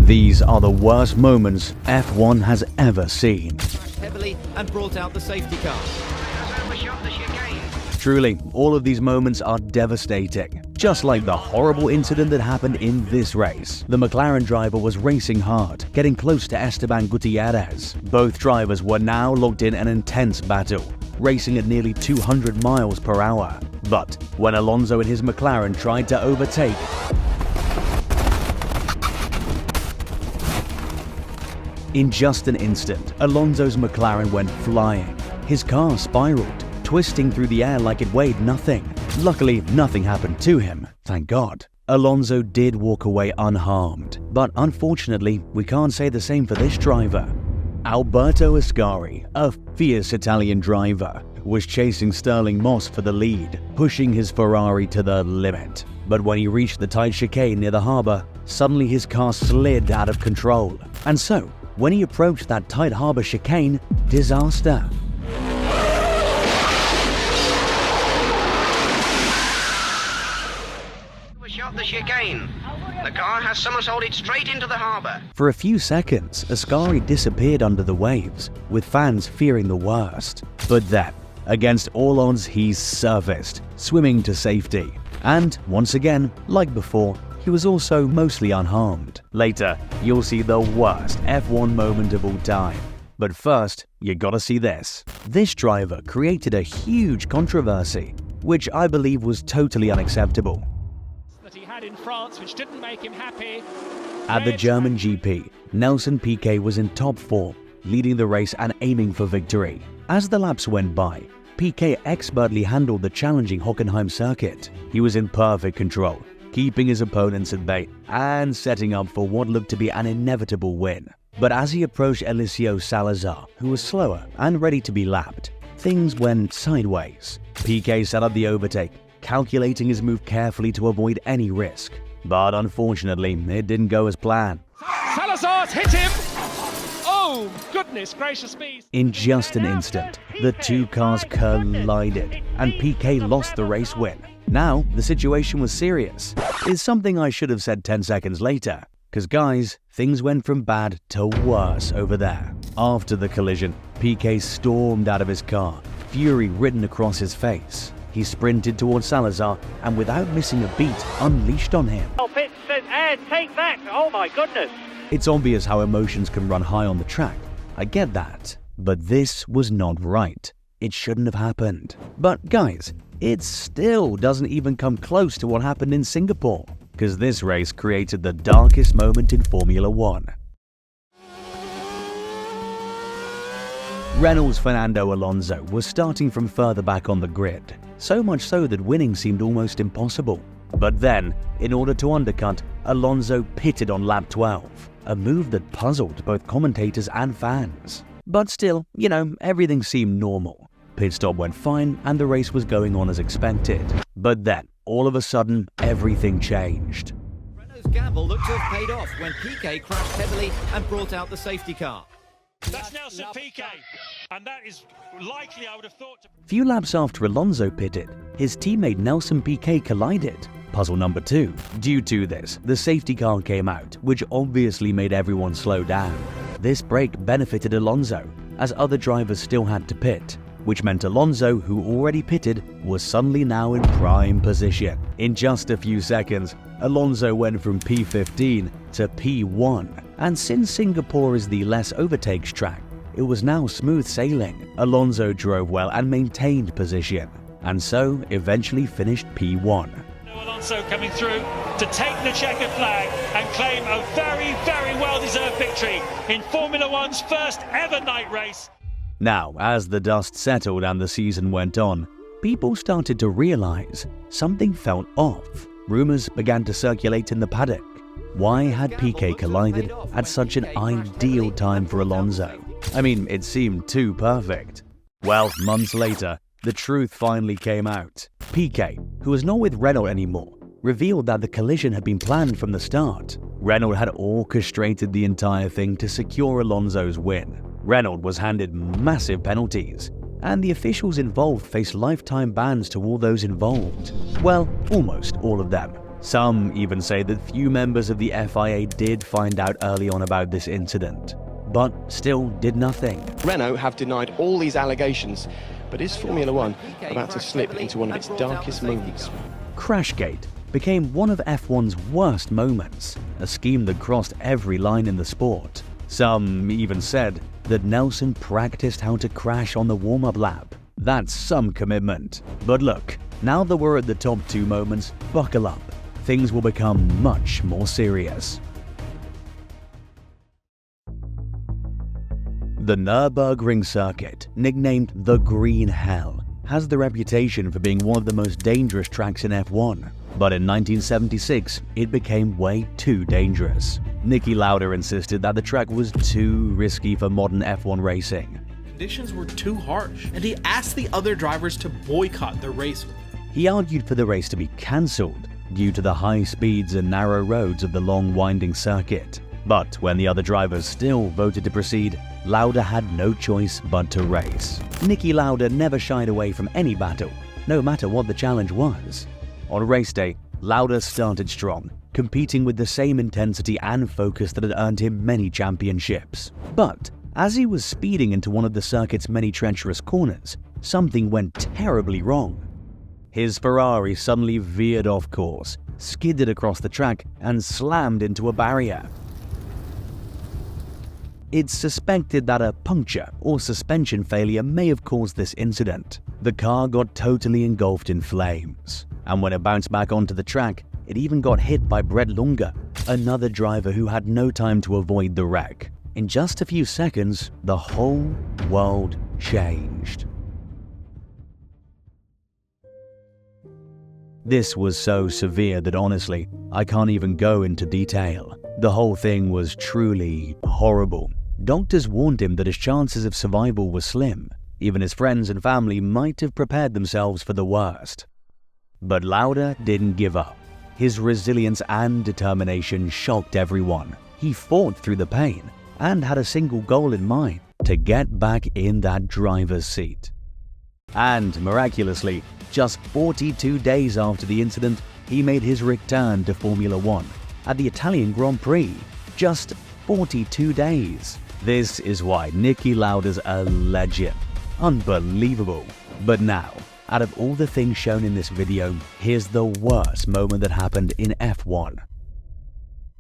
These are the worst moments F1 has ever seen. Heavily and brought out the safety car. Truly, all of these moments are devastating. Just like the horrible incident that happened in this race. The McLaren driver was racing hard, getting close to Esteban Gutierrez. Both drivers were now locked in an intense battle, racing at nearly 200 miles per hour. But when Alonso and his McLaren tried to overtake, in just an instant, Alonso's McLaren went flying. His car spiraled, twisting through the air like it weighed nothing. Luckily, nothing happened to him, thank God. Alonso did walk away unharmed, but unfortunately, we can't say the same for this driver. Alberto Ascari, a fierce Italian driver, was chasing Stirling Moss for the lead, pushing his Ferrari to the limit. But when he reached the tight chicane near the harbour, suddenly his car slid out of control. And so, when he approached that tight harbour chicane, disaster. The chicane. The car has somersaulted straight into the harbour. For a few seconds, Ascari disappeared under the waves, with fans fearing the worst. But then, against all odds, he surfaced, swimming to safety. And once again, like before, he was also mostly unharmed. Later, you'll see the worst F1 moment of all time. But first, you gotta see this. This driver created a huge controversy, which I believe was totally unacceptable. In France, which didn't make him happy. At the German GP, Nelson Piquet was in top form, leading the race and aiming for victory. As the laps went by, Piquet expertly handled the challenging Hockenheim circuit. He was in perfect control, keeping his opponents at bay and setting up for what looked to be an inevitable win. But as he approached Eliseo Salazar, who was slower and ready to be lapped, things went sideways. Piquet set up the overtake, calculating his move carefully to avoid any risk. But unfortunately, it didn't go as planned. Salazar's hit him! Oh, goodness gracious me! In just an instant, the two cars collided, and Piquet lost the race win. Now, the situation was serious. It's something I should have said 10 seconds later. Because guys, things went from bad to worse over there. After the collision, Piquet stormed out of his car, fury written across his face. He sprinted towards Salazar and without missing a beat, unleashed on him. Oh, Pitt says, Ed, take that! Oh my goodness! It's obvious how emotions can run high on the track. I get that. But this was not right. It shouldn't have happened. But guys, it still doesn't even come close to what happened in Singapore. Because this race created the darkest moment in Formula One. Renault's Fernando Alonso was starting from further back on the grid, so much so that winning seemed almost impossible. But then, in order to undercut, Alonso pitted on lap 12, a move that puzzled both commentators and fans. But still, everything seemed normal. Pit stop went fine and the race was going on as expected. But then, all of a sudden, everything changed. Renault's gamble looked to have paid off when Piquet crashed heavily and brought out the safety car. That's Nelson Piquet, and that is likely, I would have thought. Few laps after Alonso pitted, his teammate Nelson Piquet collided. Puzzle number 2. Due to this, the safety car came out, which obviously made everyone slow down. This break benefited Alonso, as other drivers still had to pit, which meant Alonso, who already pitted, was suddenly now in prime position. In just a few seconds, Alonso went from P15 to P1. And since Singapore is the less overtakes track, it was now smooth sailing. Alonso drove well and maintained position, and so eventually finished P1. Alonso coming through to take the checkered flag and claim a very, very well-deserved victory in Formula One's first ever night race. Now, as the dust settled and the season went on, people started to realize something felt off. Rumors began to circulate in the paddock. Why had Piquet collided at such an ideal time for Alonso? I mean, it seemed too perfect. Well, months later, the truth finally came out. Piquet, who was not with Renault anymore, revealed that the collision had been planned from the start. Renault had orchestrated the entire thing to secure Alonso's win. Renault was handed massive penalties, and the officials involved faced lifetime bans to all those involved. Well, almost all of them. Some even say that few members of the FIA did find out early on about this incident, but still did nothing. Renault have denied all these allegations, but is Formula One about to slip into one of its darkest moments? Crashgate became one of F1's worst moments, a scheme that crossed every line in the sport. Some even said that Nelson practiced how to crash on the warm-up lap. That's some commitment. But look, now that we're at the top two moments, buckle up. Things will become much more serious. The Nürburgring circuit, nicknamed the Green Hell, has the reputation for being one of the most dangerous tracks in F1. But in 1976, it became way too dangerous. Niki Lauda insisted that the track was too risky for modern F1 racing. Conditions were too harsh, and he asked the other drivers to boycott the race. He argued for the race to be cancelled due to the high speeds and narrow roads of the long winding circuit. But when the other drivers still voted to proceed, Lauda had no choice but to race. Niki Lauda never shied away from any battle, no matter what the challenge was. On race day, Lauda started strong, competing with the same intensity and focus that had earned him many championships. But as he was speeding into one of the circuit's many treacherous corners, something went terribly wrong. His Ferrari suddenly veered off course, skidded across the track, and slammed into a barrier. It's suspected that a puncture or suspension failure may have caused this incident. The car got totally engulfed in flames, and when it bounced back onto the track, it even got hit by Brett Lunga, another driver who had no time to avoid the wreck. In just a few seconds, the whole world changed. This was so severe that honestly, I can't even go into detail. The whole thing was truly horrible. Doctors warned him that his chances of survival were slim. Even his friends and family might have prepared themselves for the worst. But Lauda didn't give up. His resilience and determination shocked everyone. He fought through the pain and had a single goal in mind: to get back in that driver's seat. And miraculously, just 42 days after the incident, he made his return to Formula One at the Italian Grand Prix. Just 42 days. This is why Niki Lauda's a legend. Unbelievable. But now, out of all the things shown in this video, here's the worst moment that happened in F1.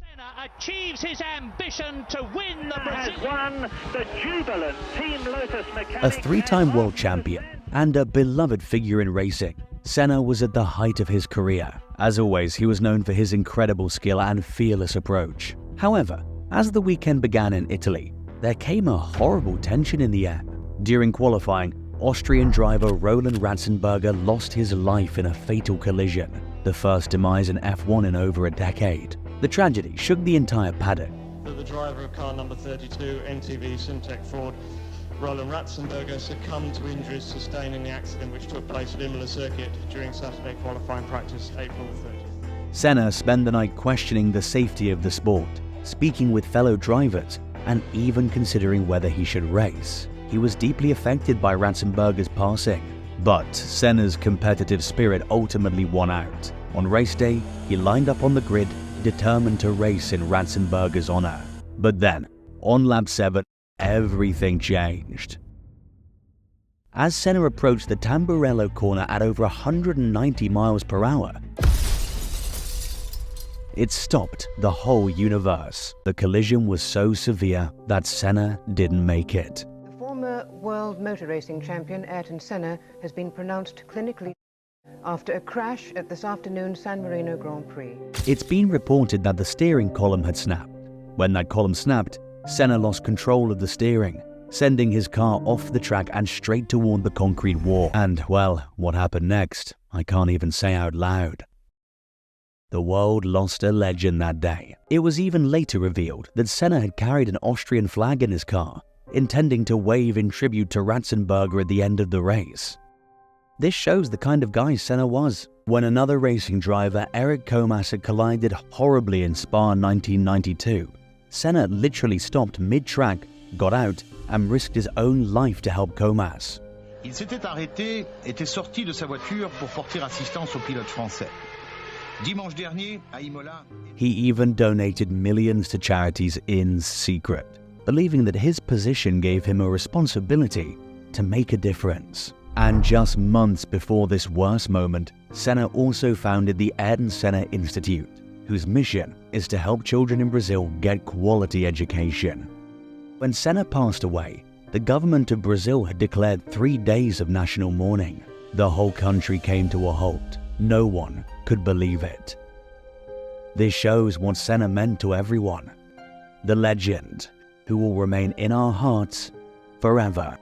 Senna achieves his ambition to win the Has won the jubilant Team Lotus mechanic. A three-time world champion and a beloved figure in racing, Senna was at the height of his career. As always, he was known for his incredible skill and fearless approach. However, as the weekend began in Italy, there came a horrible tension in the air. During qualifying, Austrian driver Roland Ratzenberger lost his life in a fatal collision, the first demise in F1 in over a decade. The tragedy shook the entire paddock. The driver of car number 32, NTV Simtech Ford, Roland Ratzenberger, succumbed to injuries sustained in the accident which took place at Imola Circuit during Saturday qualifying practice, April 30th. Senna spent the night questioning the safety of the sport, speaking with fellow drivers, and even considering whether he should race. He was deeply affected by Ratzenberger's passing, but Senna's competitive spirit ultimately won out. On race day, he lined up on the grid, determined to race in Ratzenberger's honor. But then, on lap 7, everything changed. As Senna approached the Tamburello corner at over 190 miles per hour, it stopped the whole universe. The collision was so severe that Senna didn't make it. The former world motor racing champion Ayrton Senna has been pronounced clinically after a crash at this afternoon's San Marino Grand Prix. It's been reported that the steering column had snapped. When that column snapped, Senna lost control of the steering, sending his car off the track and straight toward the concrete wall. And, well, what happened next, I can't even say out loud. The world lost a legend that day. It was even later revealed that Senna had carried an Austrian flag in his car, intending to wave in tribute to Ratzenberger at the end of the race. This shows the kind of guy Senna was. When another racing driver, Eric Comas, had collided horribly in Spa 1992, Senna literally stopped mid-track, got out, and risked his own life to help Comas. Il s'était arrêté, était sorti de sa voiture pour porter assistance au pilote français. He even donated millions to charities in secret, believing that his position gave him a responsibility to make a difference. And just months before this worst moment, Senna also founded the Ayrton Senna Institute, whose mission is to help children in Brazil get quality education. When Senna passed away, the government of Brazil had declared 3 days of national mourning. The whole country came to a halt. No one could believe it. This shows what Senna meant to everyone. The legend, who will remain in our hearts forever.